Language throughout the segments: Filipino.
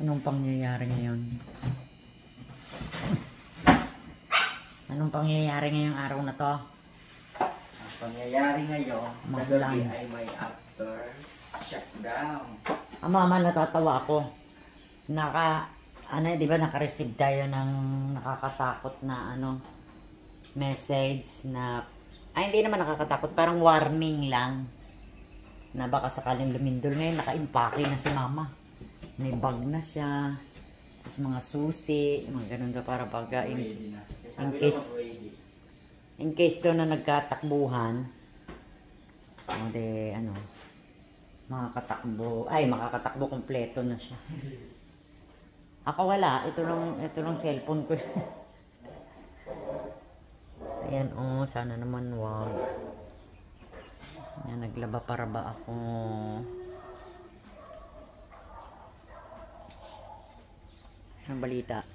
Anong pangyayari ngayon? Anong pangyayari ngayong araw na to? Ang pangyayari ngayon, Magulan. gabi ay may after shutdown. Mama, natatawa ako. Di ba naka-receive tayo ng nakakatakot na message na, hindi naman nakakatakot, parang warning lang na baka sakaling lumindol. Ngayon, naka-impake na si mama. May bag na siya, tapos mga susi, mga ganun ka para baga in case daw na nagkatakbuhan, makakatakbo kompleto na siya. Ako wala, ito lang cellphone ko. Ayan, sana naman wag. Ayan, naglaba para ba ako. Anong balita?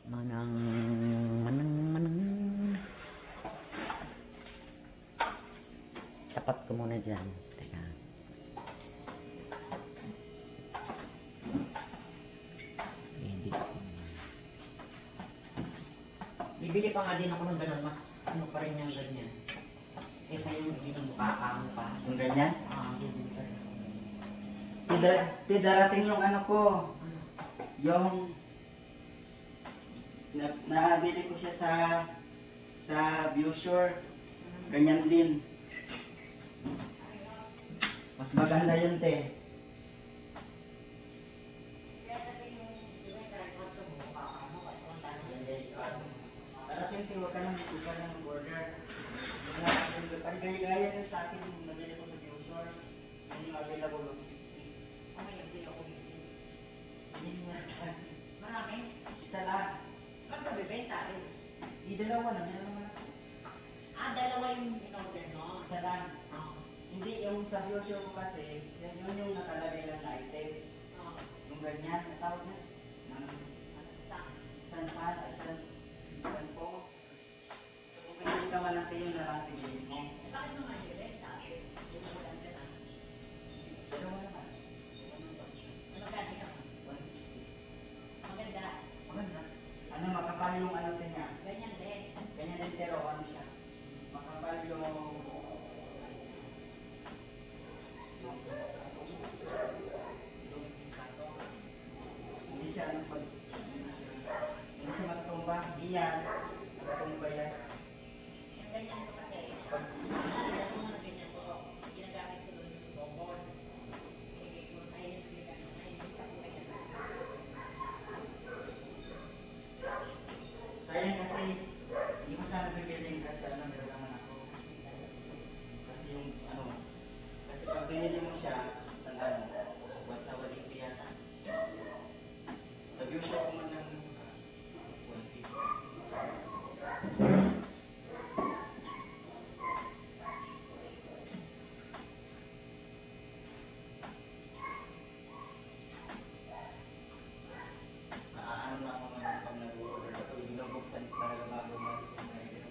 Manang. Tapat ko muna dyan. Teka. Edit ko. Bibili pa nga din ako ng ganun. Mas pa rin yung ganyan. Kesa yung binumukha pa. Yung ganyan? Bibili pa rin. Darating yung ko. Yung nabili ko siya sa Viewshore. Ganyan din. Mas maganda yun, te. Darating, te, huwag ka nang order. Gaya na sa akin, nabili ko sa Viewshore. Hindi available. Marami? Isa lang. Magkabibenta rin. Dalawa lang. Yan naman ako. Dalawa yung in-order mo? Isa lang. Hindi, yung sa Viewshore ko kasi, yun yung nakalagay lang na items. Yung ganyan, natawag na. Stand po. So kung pinili ka man natin yung narating bilhin mo. Bakit mo nga nilin? Hindi mo maganda na. Dalawa naman. Maganda ka? Maganda. Makapal yung niya. Ganyan din. Ganyan din pero siya. Makapal yung hindi siya matutumba. Iyan. Matutumba yan. Yung ganyan ko kasi, nakalitan mo na ganyan ko, ginagamit ko doon yung bobon. Sayang kasi, hindi ko sana bibiling kasi meron naman ako. Kasi kasi pag binili mo siya, buwan sa waliki yata. Sa Viewshore ko man ng waliki. Naano lang ako naman pag nag-order ako, binubuksan talaga bago umalis yung item.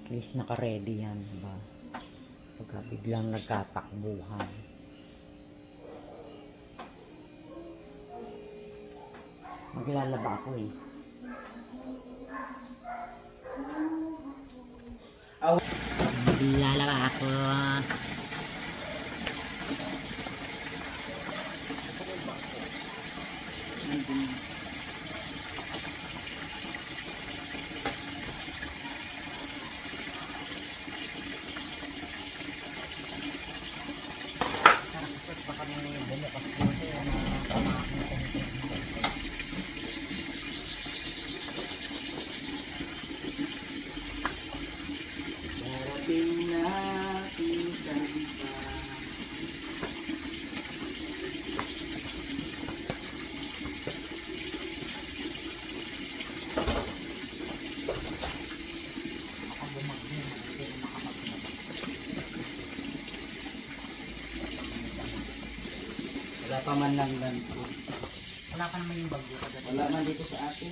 At least naka-ready yan, diba? Pagka biglang nagkatakbuhan. Maglalaba ako eh. Lalaba ako. Baka may bumukas dito. Darating na minsan pa. Wala pa man lang ganito. Wala pa naman yung bagyo. Wala man dito sa atin.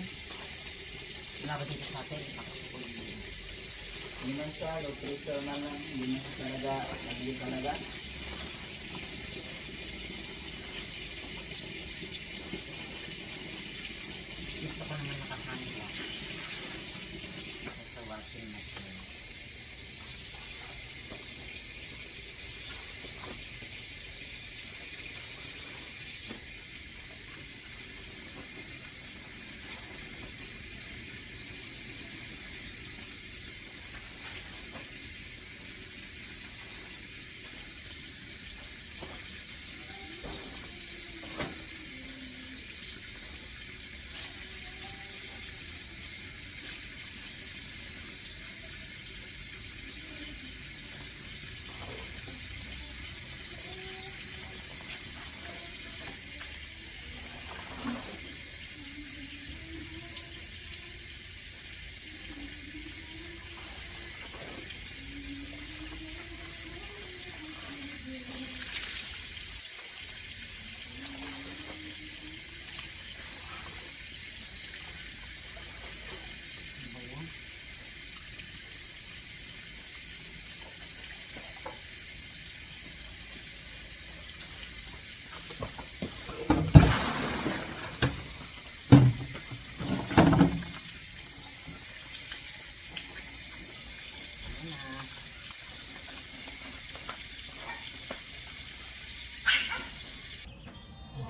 Wala ba dito sa atin? Hindi man siya, low pressure man lang. Hindi man siya talaga, hindi talaga. Gusto ko naman nakakanin lang. Sa washing machine.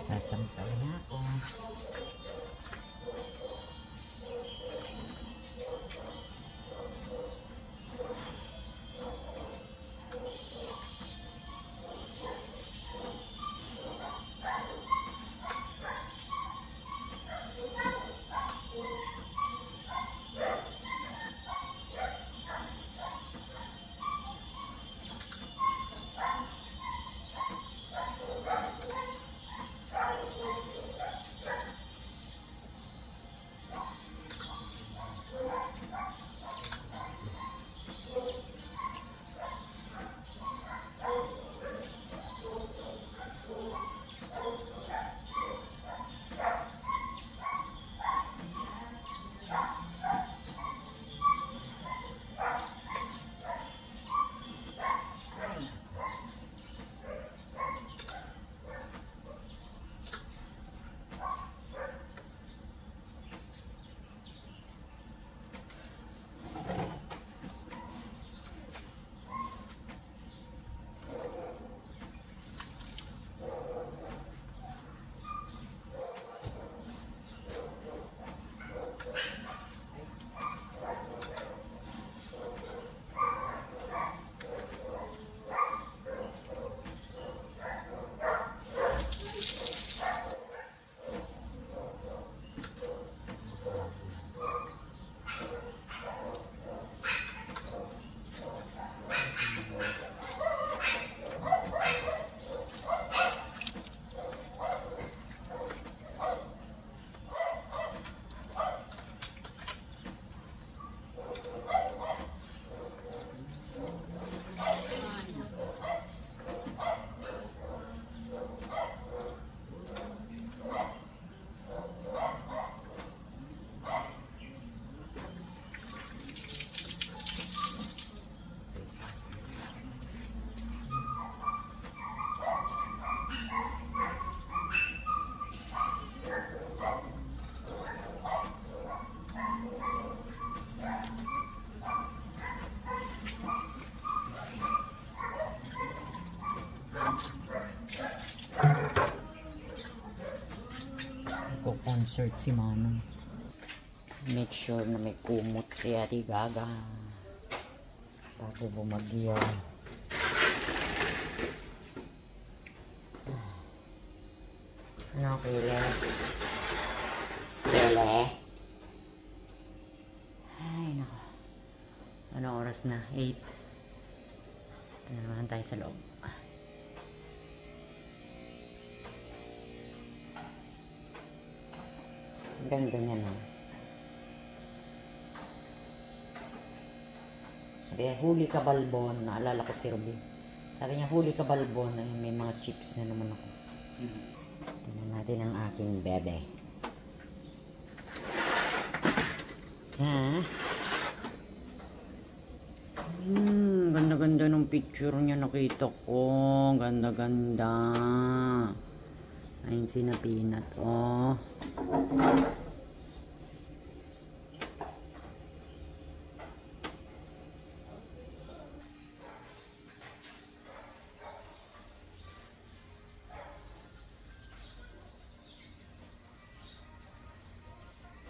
Sasampal na ako. concert si Manong. Make sure na may kumot si Ate Gaga bago bumagyo. Ano, Kile? Kile? Ay, nako. Ano oras na? 8. Ito na naman tayo sa loob. Ang ganda niya, no? Sabi, huli ka balbon. Naalala ko si Ruby. Sabi niya, huli ka balbon. Ay, may mga chips na naman ako. Tingnan natin ang aking bebe. Ha? Ganda-ganda ng picture niya nakita ko. Ganda-ganda. Ayun si na Peanut. Oh.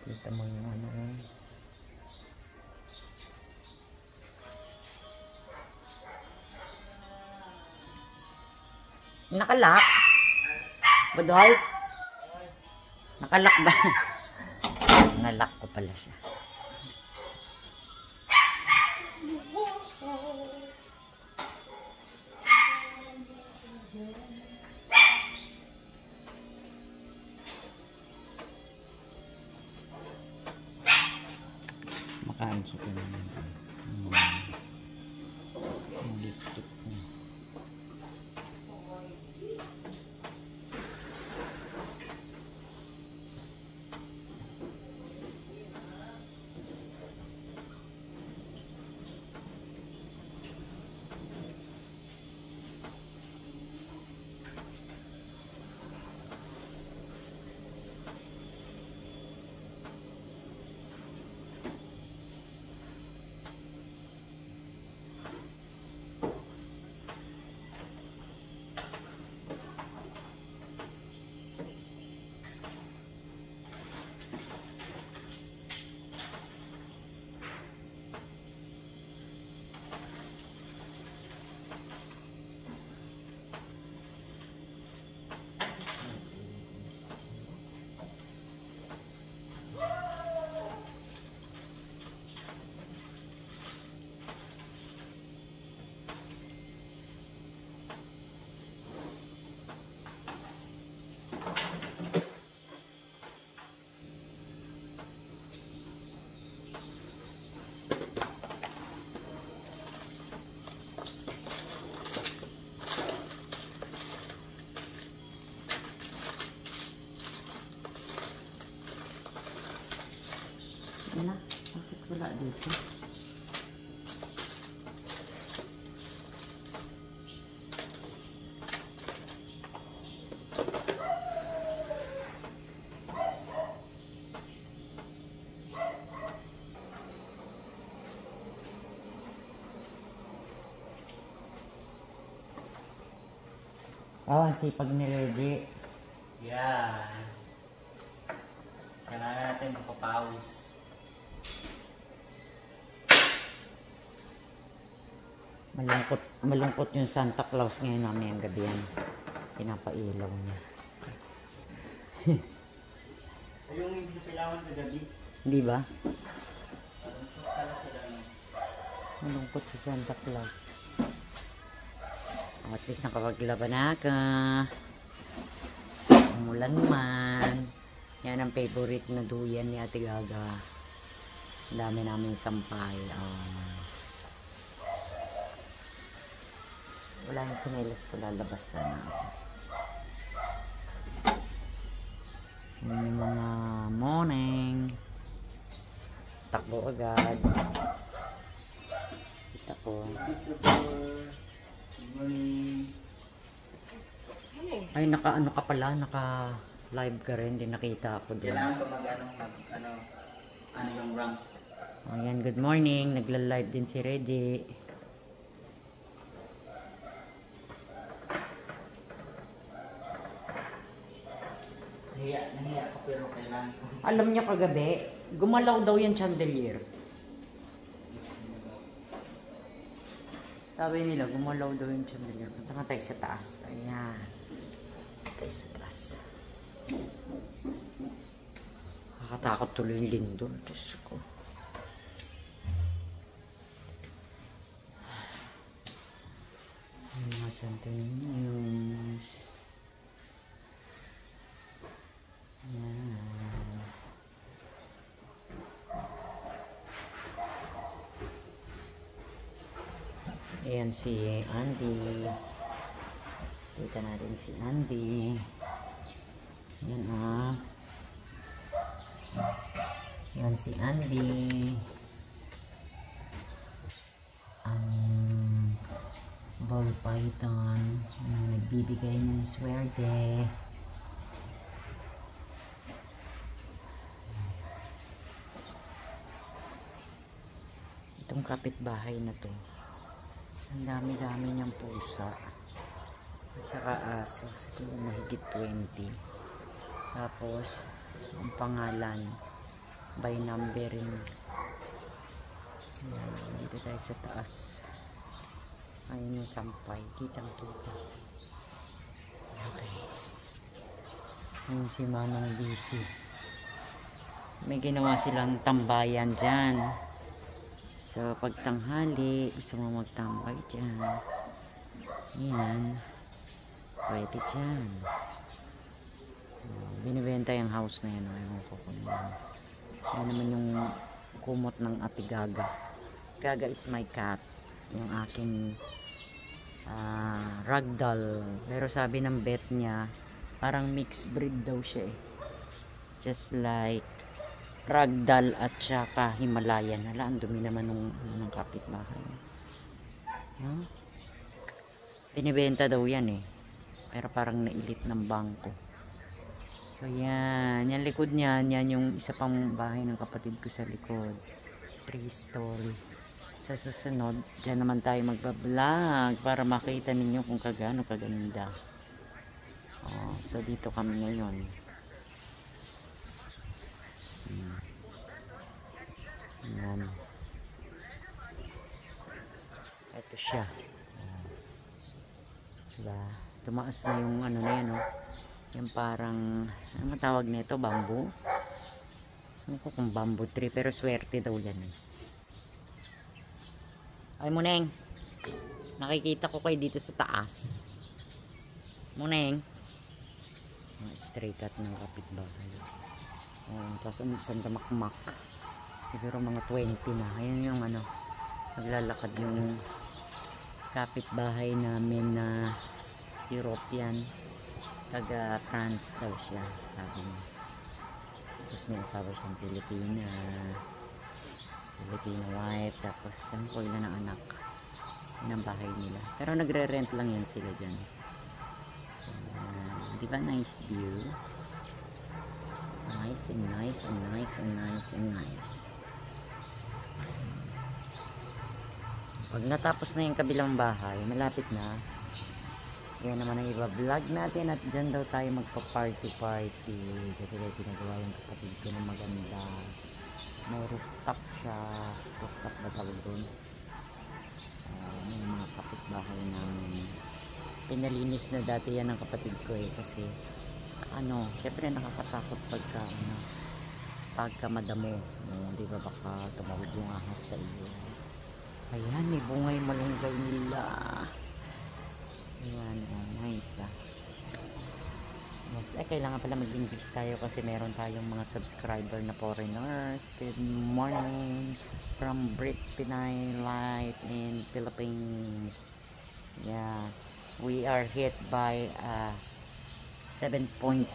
Kita mo yung ano eh. Nakalak? Badoy? Nakalak ba? Nalak ko pala siya. Makain siya ito naman. Ang biscuit niya. Ano? Bakit wala dito? Oh, ang sipag ni Reggie. Yeah. Kailangan natin mapapawis. Malungkot yung Santa Claus ngayon namin ang gabi yan. Pinapailaw niya. Yung hindi kailangan sa gabi. Hindi ba? Kala sila no. Malungkot si Santa Claus. Oh, at least nakapaglaban ako. Umulan man. Yan ang favorite na duyan ni Ate Gaga. Ang dami namin sampay. Wala yung sinelas ko, lalabasan ako. Yung mga morning. Takbo agad. Kita ko. Good morning. Ay, naka-ano ka pala, naka-live ka rin, din nakita ako doon. Kailangan ko ano yung rank. Ayan, good morning, nagla-live din si Reggie. Nahiya ko pero kailangan ko. Alam niya kagabi, gumalaw daw yung chandelier. Sabi nila, gumalaw daw yung chandelier. Punta nga tayo sa taas. Ayan. Tayo sa taas. Nakakatakot tuloy yung lindol. Diyos ko. Mga Santinos. Ayan. Ayan si Andy. Kita natin si Andy. Ayan Ayan si Andy. Ang ball python. Nagbibigay ng swerte. Itong kapitbahay na to. Ang dami-dami niyang pusa. At saka aso. Siguro mahigit 20. Tapos, ang pangalan, by numbering. Ayan, dito tayo sa taas. Ayun yung sampay. Kitang-kita. Okay. Ayun si Manong BC. May ginawa silang tambayan dyan. So, pagtanghali, gusto mo magtambay dyan. Yan. Pwede dyan. Binibenta yung house na yan. Ewan ko kung yan. Yan naman yung kumot ng Ate Gaga. Gaga is my cat. Yung aking ragdoll. Pero sabi ng vet niya, parang mixed breed daw siya eh. Just like ragdoll at saka Himalayan. Hala, ang dumi naman ng kapitbahay. Huh? Binibenta daw yan eh. Pero parang nailip ng bangko. So yan. Yan likod niyan. Yan yung isa pang bahay ng kapatid ko sa likod. 3-story. Sa susunod, dyan naman tayo magbablog para makita ninyo kung kagano kaganda. Oh, so dito kami ngayon. Yan. Ito siya. Diba? Tumaas na yung ano na yan, oh. Yung parang, ano matawag nito? Bamboo? Ano ko kung bamboo tree, pero swerte daw yan. Ay, Muneng. Nakikita ko kayo dito sa taas. Muneng. Straight cut ng kapitbahay. Tapos ang sandamakmak. Siguro mga 20 na. Ayan yung ano, naglalakad yung kapitbahay namin na European. Taga France daw siya, sabi niya. Tapos may asawa siyang Pilipina wife. Tapos yan po ilan ang anak. Yan ang bahay nila. Pero nagre-rent lang yan sila dyan. Di ba nice view? Nice and nice and nice and nice and nice. Pag natapos na yung kabilang bahay, malapit na. Yan naman ang iba-vlog natin at dyan daw tayo magpa-party-party. Kasi daw pinagawa yung kapatid ko na maganda. May rooftop siya. Rooftop ba tawag doon? Yung mga kapitbahay namin. Pinalinis na dati yan ng kapatid ko eh. Kasi ano, syempre nakakatakot pagka madamo. Di ba baka tumawid yung ahas sa iyo. Ayan, may bungay malunggay nila. Ayan, nice ah. Yes, kailangan pala mag-English tayo kasi meron tayong mga subscriber na foreigners. Good morning from Brit Pinay Life in Philippines. Yeah, we are hit by a 7.2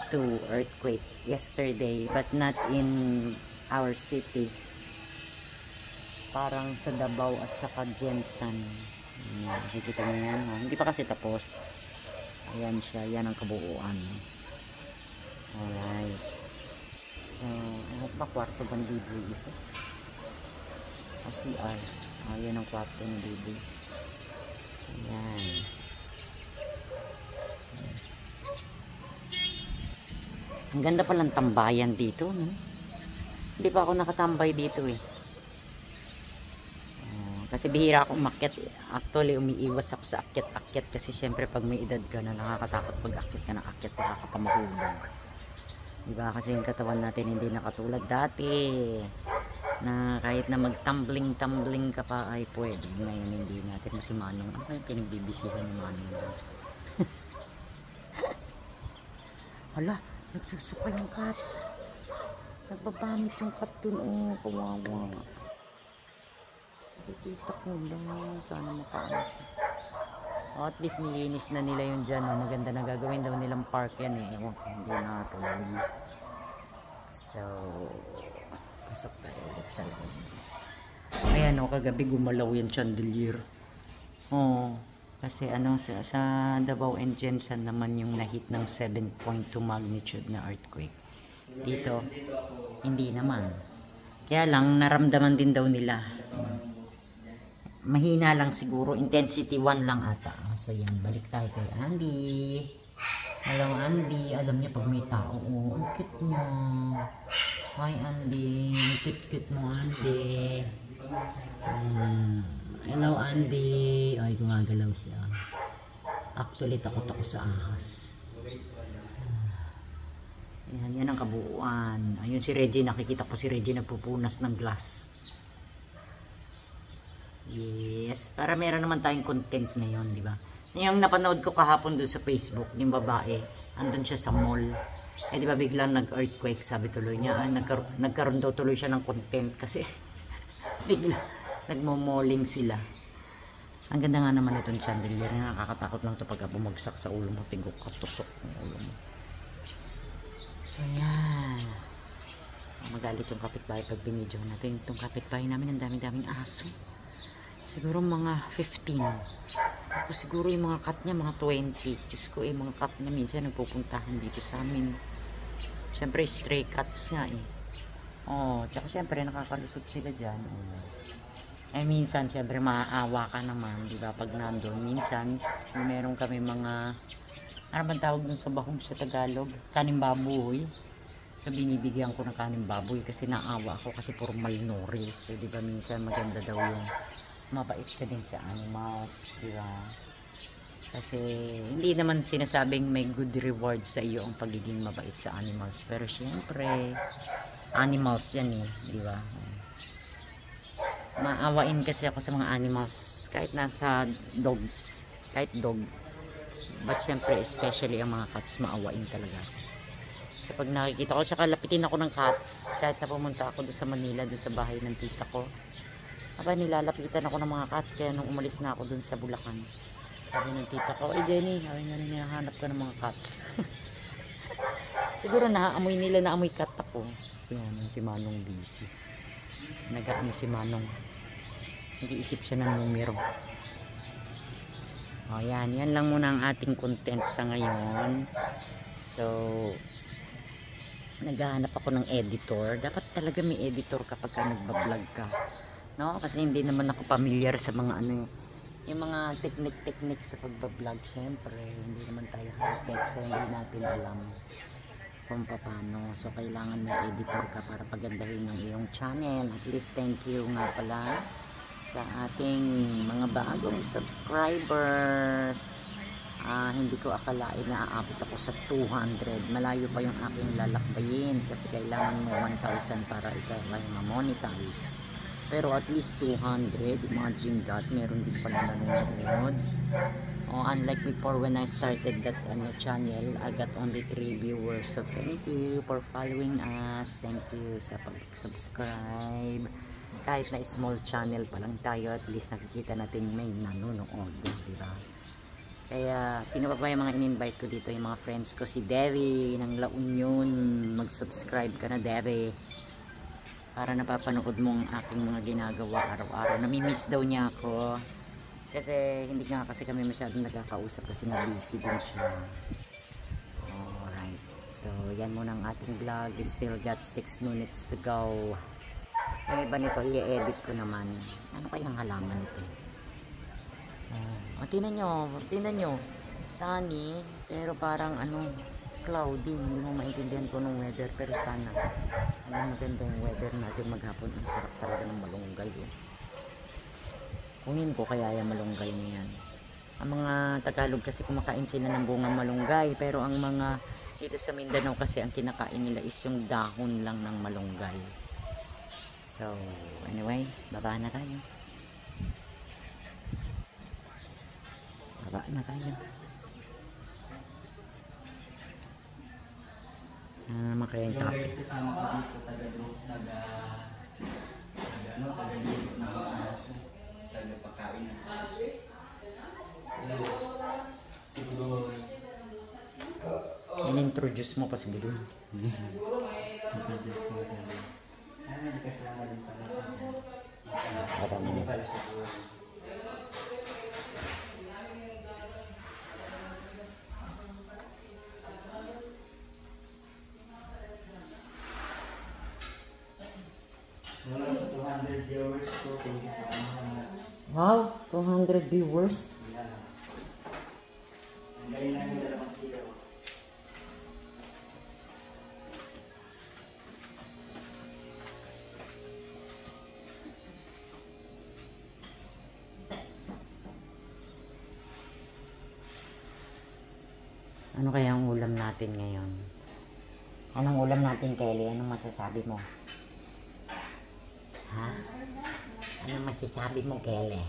earthquake yesterday, but not in our city. Parang sa Davao at saka Jensen. Nakikita nyo yan. Hindi pa kasi tapos. Ayan siya. Yan ang kabuuan. Alright. So, ano ba kwarto bang Bibi ito? O CR. Ayan ang kwarto ng Bibi. Ayan. Ang ganda palang tambayan dito, no? Hindi pa ako nakatambay dito eh. Kasi bihira akong umakyat. Actually, umiiwas ako sa akyat-akyat kasi syempre pag may edad ka na nakakatakot pag akyat ka ng akyat, baka ka pa mahulog. Diba? Kasi yung katawan natin hindi nakatulad dati. Na kahit na mag-tumbling ka pa ay pwede. Ngayon hindi natin mo si Manong. Ano yung pinagbibisihan ni Manong? Hala, nagsusuka yung cat. Nagbabamit yung cat dun. Oh, kawawa. Nakikita ko lang. Sana makaano siya. Oh, at least nilinis na nila yun dyan. Oh. Maganda na gagawin daw nilang park yan eh. Ewan ko, hindi na tuloy. So, pasok tayo ulit sa loob. Ayan o, kagabi gumalaw yung chandelier. Oh, kasi ano, sa Davao and Jensen naman yung nahit ng 7.2 magnitude na earthquake. Dito, hindi naman. Kaya lang, naramdaman din daw nila. Mahina lang siguro. Intensity 1 lang ata. So yan, balik tayo kay Andy. Hello Andy. Alam niya pag may tao. Oh, ang cute mo. Hi Andy. Cute mo Andy. Hello Andy. Ay, gumagalaw siya. Actually, takot ako sa ahas. Yan ang kabuuan. Ayun si Reggie. Nakikita ko si Reggie nagpupunas ng glass. Yes, para meron naman tayong content ngayon, di ba? Yung napanood ko kahapon doon sa Facebook, yung babae, andun siya sa mall. Eh, di ba biglang nag-earthquake, sabi tuloy niya. Nagkaroon daw tuloy siya ng content kasi bigla nagmo-malling sila. Ang ganda nga naman itong chandelier. Nakakatakot lang ito pagka bumagsak sa ulo mo. Tingko ka, tusok ng ulo mo. So, yan. Magalit yung kapitbahay pag binidyo natin. Itong kapitbahay namin, ang daming aso. Siguro mga 15. Tapos siguro yung mga cat niya, mga 20. Diyos ko, yung mga cat niya minsan nagpupuntahan dito sa amin. Siyempre, stray cats nga eh. Oh, tsaka siyempre, nakakalusot sila dyan. Oh. Eh, minsan, siyempre, maaawa ka naman, di ba? Pag nandun, minsan, meron kami mga, ano bang tawag dun sa bahog sa Tagalog? Kaning baboy. So, binibigyan ko ng kaning baboy kasi naawa ako kasi puro malnourished. So, di ba, minsan maganda daw yung mabait ka din sa animals, di ba? Kasi hindi naman sinasabing may good reward sa iyo ang pagiging mabait sa animals, pero syempre animals yan eh, di ba? Maawain kasi ako sa mga animals kahit nasa dog, kahit dog, but syempre especially ang mga cats, maawain talaga. So pag nakikita ko, saka lapitin ako ng cats kahit na pumunta ako doon sa Manila, doon sa bahay ng tita ko. Aba, nilalapitan ako ng mga cats, kaya nung umalis na ako dun sa Bulacan, sabi ng tita ko, ay Jenny, sabi nga rin, hinahanap ka ng mga cats. Siguro naamoy nila, naamoy cat ako. Yan, si Manong busy. Nag-ano si Manong. Nag-iisip siya ng numero. O yan, yan lang muna ang ating content sa ngayon. So, naghahanap ako ng editor. Dapat talaga may editor kapag ka nagbablog ka. No, kasi hindi naman ako familiar sa mga ano, yung mga technique sa pagbablog. Syempre, hindi naman tayo high-tech, so hindi natin alam kung paano. So, kailangan may editor ka para pagandahin yung iyong channel. At least, thank you nga pala sa ating mga bagong subscribers. Hindi ko akalain na aabot ako sa 200. Malayo pa yung aking lalakbayin kasi kailangan mo 1,000 para ikaw ay ma-monetize. Pero at least 200, imagine that, meron din pala nanonood. Oh, unlike before when I started that channel, I got only 3 viewers. So thank you for following us. Thank you sa pag-subscribe. Kahit na small channel pa lang tayo, at least nakikita natin may nanonood, diba? Kaya sino pa ba yung mga in-invite ko dito, yung mga friends ko, si Devi ng La Union. Mag-subscribe ka na, Devi, para napapanood mo ang aking mga ginagawa araw-araw. Namimiss daw niya ako kasi hindi nga kasi kami masyadong nagkakausap kasi nga busy din siya. Alright, so yan muna ang ating vlog. We still got 6 minutes to go. Yung iba nito i-edit ko naman. Ano kayang halaman nito? Tingnan nyo, sunny, pero parang ano, cloudy. Hindi mo maintindihan ko ng weather, pero sana maganda yung weather natin maghapon. Ang sarap talaga ng malunggay. Oh. Kunin ko kaya yung malunggay na yan. Ang mga Tagalog kasi kumakain sila ng bunga malunggay, pero ang mga dito sa Mindanao kasi ang kinakain nila is yung dahon lang ng malunggay. So, anyway, baba na tayo. Baba na tayo. Ano naman kaya yung Yung topic? guys kasama ko dito, taga-dito ng aso, taga-pakain ng aso. Si Budoy. In-introduce mo pa si Budoy. Introduce mo siya. May kasama din pala siya dyan. Hindi pala siya po. Wala sa 200 viewers ko, thank you sa mga. Wow, 200 viewers. Yeah. Ang galing namin dalawang sila. Ano kaya ang ulam natin ngayon? Anong ulam natin, Kelly? Anong masasabi mo? Ha? Anong masasabi mo, Kelly?